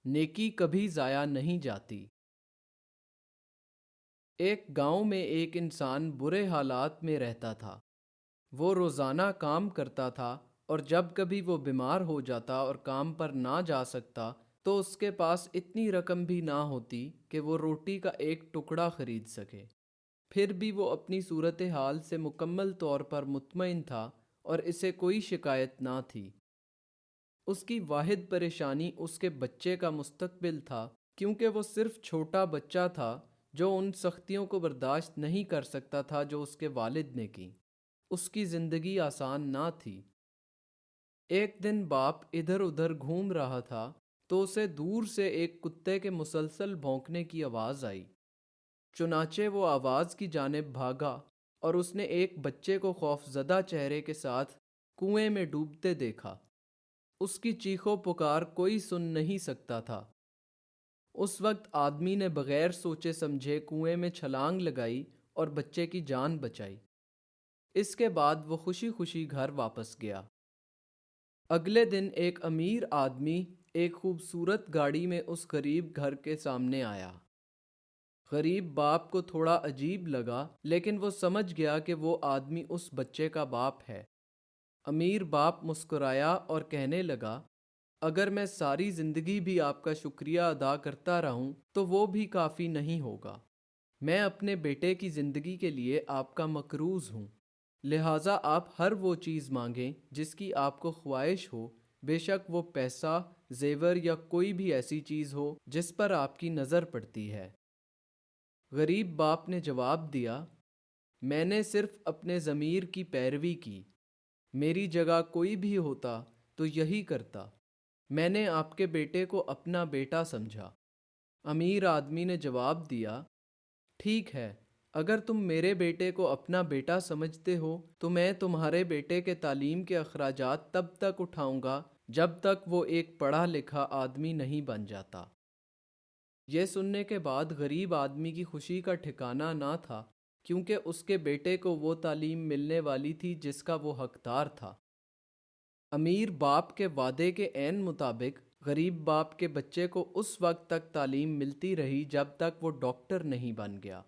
نیکی کبھی ضائع نہیں جاتی۔ ایک گاؤں میں ایک انسان برے حالات میں رہتا تھا۔ وہ روزانہ کام کرتا تھا اور جب کبھی وہ بیمار ہو جاتا اور کام پر نہ جا سکتا تو اس کے پاس اتنی رقم بھی نہ ہوتی کہ وہ روٹی کا ایک ٹکڑا خرید سکے۔ پھر بھی وہ اپنی صورتحال سے مکمل طور پر مطمئن تھا اور اسے کوئی شکایت نہ تھی۔ اس کی واحد پریشانی اس کے بچے کا مستقبل تھا، کیونکہ وہ صرف چھوٹا بچہ تھا جو ان سختیوں کو برداشت نہیں کر سکتا تھا جو اس کے والد نے کی۔ اس کی زندگی آسان نہ تھی۔ ایک دن باپ ادھر ادھر گھوم رہا تھا تو اسے دور سے ایک کتے کے مسلسل بھونکنے کی آواز آئی۔ چنانچہ وہ آواز کی جانب بھاگا اور اس نے ایک بچے کو خوفزدہ چہرے کے ساتھ کنویں میں ڈوبتے دیکھا۔ اس کی چیخو پکار کوئی سن نہیں سکتا تھا۔ اس وقت آدمی نے بغیر سوچے سمجھے کنویں میں چھلانگ لگائی اور بچے کی جان بچائی۔ اس کے بعد وہ خوشی خوشی گھر واپس گیا۔ اگلے دن ایک امیر آدمی ایک خوبصورت گاڑی میں اس غریب گھر کے سامنے آیا۔ غریب باپ کو تھوڑا عجیب لگا، لیکن وہ سمجھ گیا کہ وہ آدمی اس بچے کا باپ ہے۔ امیر باپ مسکرایا اور کہنے لگا، اگر میں ساری زندگی بھی آپ کا شکریہ ادا کرتا رہوں تو وہ بھی کافی نہیں ہوگا۔ میں اپنے بیٹے کی زندگی کے لیے آپ کا مقروض ہوں، لہٰذا آپ ہر وہ چیز مانگیں جس کی آپ کو خواہش ہو، بے شک وہ پیسہ، زیور یا کوئی بھی ایسی چیز ہو جس پر آپ کی نظر پڑتی ہے۔ غریب باپ نے جواب دیا، میں نے صرف اپنے ضمیر کی پیروی کی، میری جگہ کوئی بھی ہوتا تو یہی کرتا۔ میں نے آپ کے بیٹے کو اپنا بیٹا سمجھا۔ امیر آدمی نے جواب دیا، ٹھیک ہے، اگر تم میرے بیٹے کو اپنا بیٹا سمجھتے ہو تو میں تمہارے بیٹے کے تعلیم کے اخراجات تب تک اٹھاؤں گا جب تک وہ ایک پڑھا لکھا آدمی نہیں بن جاتا۔ یہ سننے کے بعد غریب آدمی کی خوشی کا ٹھکانہ نہ تھا، کیونکہ اس کے بیٹے کو وہ تعلیم ملنے والی تھی جس کا وہ حقدار تھا۔ امیر باپ کے وعدے کے عین مطابق غریب باپ کے بچے کو اس وقت تک تعلیم ملتی رہی جب تک وہ ڈاکٹر نہیں بن گیا۔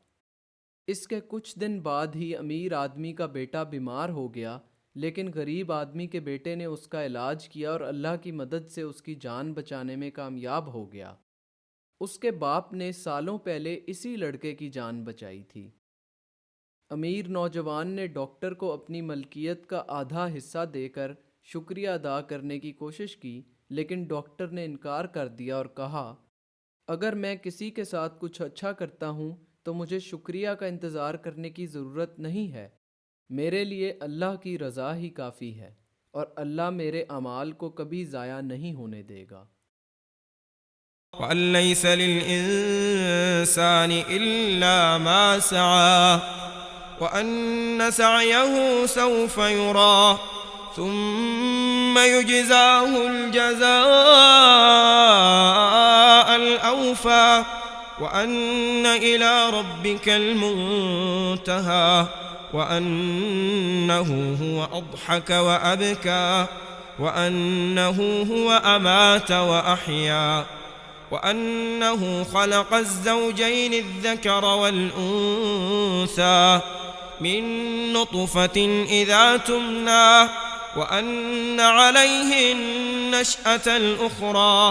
اس کے کچھ دن بعد ہی امیر آدمی کا بیٹا بیمار ہو گیا، لیکن غریب آدمی کے بیٹے نے اس کا علاج کیا اور اللہ کی مدد سے اس کی جان بچانے میں کامیاب ہو گیا۔ اس کے باپ نے سالوں پہلے اسی لڑکے کی جان بچائی تھی۔ امیر نوجوان نے ڈاکٹر کو اپنی ملکیت کا آدھا حصہ دے کر شکریہ ادا کرنے کی کوشش کی، لیکن ڈاکٹر نے انکار کر دیا اور کہا، اگر میں کسی کے ساتھ کچھ اچھا کرتا ہوں تو مجھے شکریہ کا انتظار کرنے کی ضرورت نہیں ہے، میرے لیے اللہ کی رضا ہی کافی ہے، اور اللہ میرے اعمال کو کبھی ضائع نہیں ہونے دے گا۔ وَأَن لَّيْسَ لِلْإِنسَانِ إِلَّا مَا سَعَىٰ وَأَنَّ سَعْيَهُ سَوْفَ يُرَىٰ ثُمَّ يُجْزَاهُ الْجَزَاءَ الْأَوْفَىٰ وَأَنَّ إِلَىٰ رَبِّكَ الْمُنتَهَىٰ وَأَنَّهُ هُوَ أَضْحَكَ وَأَبْكَىٰ وَأَنَّهُ هُوَ أَمَاتَ وَأَحْيَا وَأَنَّهُ خَلَقَ الزَّوْجَيْنِ الذَّكَرَ وَالْأُنثَىٰ مِن نُّطْفَةٍ إِذَا تُمْنَىٰ وَأَنَّ عَلَيْهِ النَّشْأَةَ الْأُخْرَىٰ